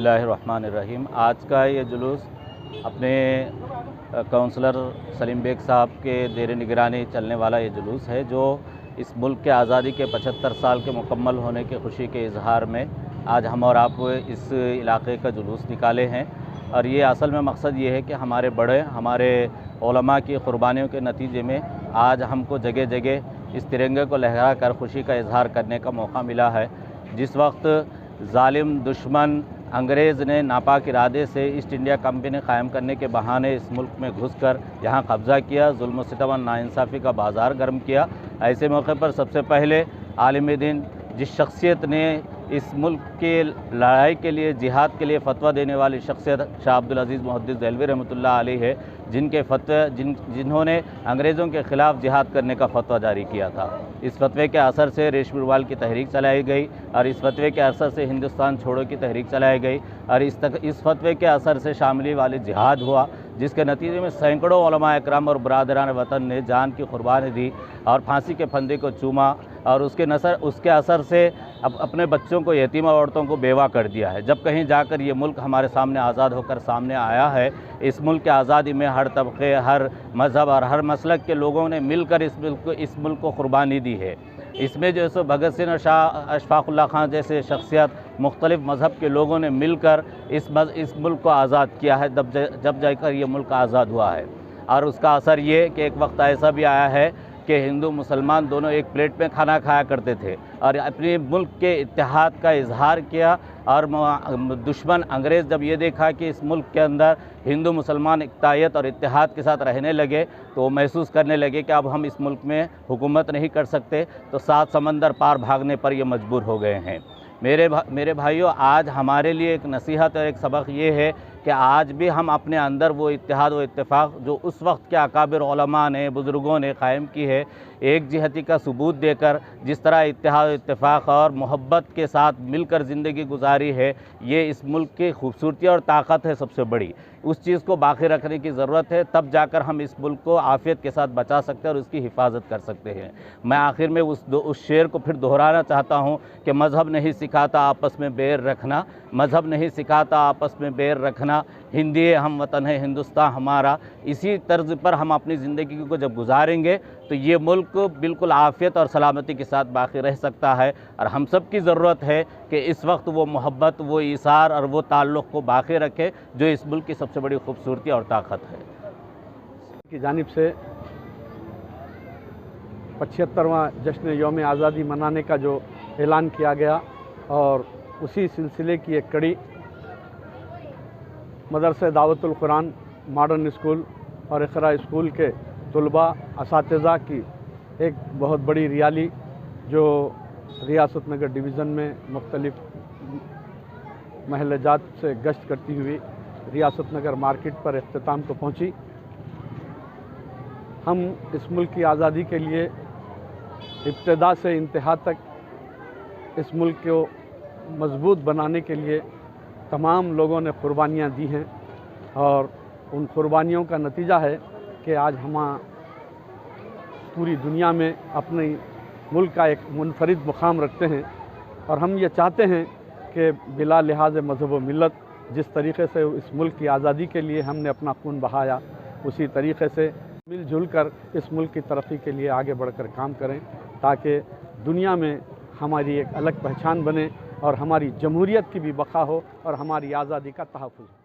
बिस्मिल्लाहिर्रहमानिर्रहीम। आज का ये जुलूस अपने काउंसलर सलीम बेग साहब के ज़ेर निगरानी चलने वाला ये जुलूस है, जो इस मुल्क के आज़ादी के 75 साल के मुकम्मल होने की खुशी के इजहार में आज हम और आप इस इलाके का जुलूस निकाले हैं। और ये असल में मकसद ये है कि हमारे बड़े, हमारे उलमा की क़ुरबानियों के नतीजे में आज हमको जगह जगह इस तिरंगे को लहरा कर खुशी का इजहार करने का मौका मिला है। जिस वक्त ज़ालिम दुश्मन अंग्रेज़ ने नापाक इरादे से ईस्ट इंडिया कंपनी क़ायम करने के बहाने इस मुल्क में घुसकर यहाँ कब्ज़ा किया, जुल्म सितम और नाइंसाफ़ी का बाज़ार गर्म किया, ऐसे मौके पर सबसे पहले आलिम दीन जिस शख्सियत ने इस मुल्क के लड़ाई के लिए, जिहाद के लिए फ़तवा देने वाली शख्सियत शाह अब्दुल अज़ीज़ मुहद्दिस देहलवी रहमतुल्लाह अलैह है, जिनके फतवे जिन्होंने अंग्रेज़ों के ख़िलाफ़ जिहाद करने का फ़तवा जारी किया था। इस फतवे के असर से रेशमीवाल की तहरीक चलाई गई और इस फतवे के असर से हिंदुस्तान छोड़ो की तहरीक चलाई गई और इस फतवे के असर से शामिली वाली जिहाद हुआ, जिसके नतीजे में सैकड़ों उलमा इकराम और बरादरान वतन ने जान की कुर्बानी दी और फांसी के फंदे को चूमा और उसके असर से अपने बच्चों को, यतीम और औरतों को बेवा कर दिया है। जब कहीं जाकर ये मुल्क हमारे सामने आज़ाद होकर सामने आया है, इस मुल्क की आज़ादी में हर तबके, हर मज़हब और हर मसलक के लोगों ने मिलकर इस मुल्क को कुर्बानी दी है। इसमें जो सो भगत सिंह और शाह अशफाक़ुल्लाह खां जैसे शख्सियत मुख्तलिफ़ मज़हब के लोगों ने मिलकर इस मुल्क को आज़ाद किया है, जब जाकर ये मुल्क आज़ाद हुआ है। और उसका असर ये कि एक वक्त ऐसा भी आया है कि हिंदू मुसलमान दोनों एक प्लेट में खाना खाया करते थे और अपने मुल्क के इत्तेहाद का इजहार किया। और दुश्मन अंग्रेज़ जब ये देखा कि इस मुल्क के अंदर हिंदू मुसलमान इक्तायत और इत्तेहाद के साथ रहने लगे, तो वो महसूस करने लगे कि अब हम इस मुल्क में हुकूमत नहीं कर सकते, तो 7 समंदर पार भागने पर ये मजबूर हो गए हैं। मेरे भाइयों, आज हमारे लिए एक नसीहत और एक सबक ये है कि आज भी हम अपने अंदर वो इत्तेहाद व इत्तेफाक जो उस वक्त के अकाबिर उलमा ने, बुज़ुर्गों ने कायम की है, एक जिहती का सबूत देकर जिस तरह इत्तेहाद, इत्तेफाक और मोहब्बत के साथ मिलकर ज़िंदगी गुजारी है, ये इस मुल्क की खूबसूरती और ताकत है सबसे बड़ी। उस चीज़ को बाकी रखने की ज़रूरत है, तब जाकर हम इस मुल्क को आफ़ियत के साथ बचा सकते हैं और उसकी हिफाजत कर सकते हैं। मैं आखिर में उस शेर को फिर दोहराना चाहता हूँ कि मज़हब नहीं सिखाता आपस में बैर रखना, मज़हब नहीं सिखाता आपस में बैर रखना, हिंदी है हम वतन है हिंदुस्तान हमारा। इसी तर्ज पर हम अपनी ज़िंदगी को जब गुजारेंगे तो ये मुल्क बिल्कुल आफ़ियत और सलामती के साथ बाकी रह सकता है। और हम सब की ज़रूरत है कि इस वक्त वो मोहब्बत, वो ईसार और वो ताल्लुक़ को बाकी रखे जो इस मुल्क की सबसे बड़ी खूबसूरती और ताकत है। की जानिब से 75वां जश्न यौम आज़ादी मनाने का जो ऐलान किया गया और उसी सिलसिले की एक कड़ी मदरसा दावतुल कुरान मॉडर्न स्कूल और इक़रा स्कूल के तलबा असातिज़ा की एक बहुत बड़ी रैली जो रियासत नगर डिवीज़न में मुख्तलिफ़ महल जात से गश्त करती हुई रियासत नगर मार्केट पर इख्तिताम को पहुंची। हम इस मुल्क की आज़ादी के लिए इब्तिदा से इंतहा तक इस मुल्क को मजबूत बनाने के लिए तमाम लोगों ने कुर्बानियाँ दी हैं और उन कुर्बानियों का नतीजा है कि आज हम पूरी दुनिया में अपने मुल्क का एक मुनफरिद मुकाम रखते हैं। और हम ये चाहते हैं कि बिला लिहाज मज़हब व मिल्लत जिस तरीक़े से इस मुल्क की आज़ादी के लिए हमने अपना खून बहाया, उसी तरीक़े से मिलजुल कर इस मुल्क की तरक्की के लिए आगे बढ़कर काम करें, ताकि दुनिया में हमारी एक अलग पहचान बने और हमारी जमहूरियत की भी बका हो और हमारी आज़ादी का तहफ़्फ़ुज़ हो।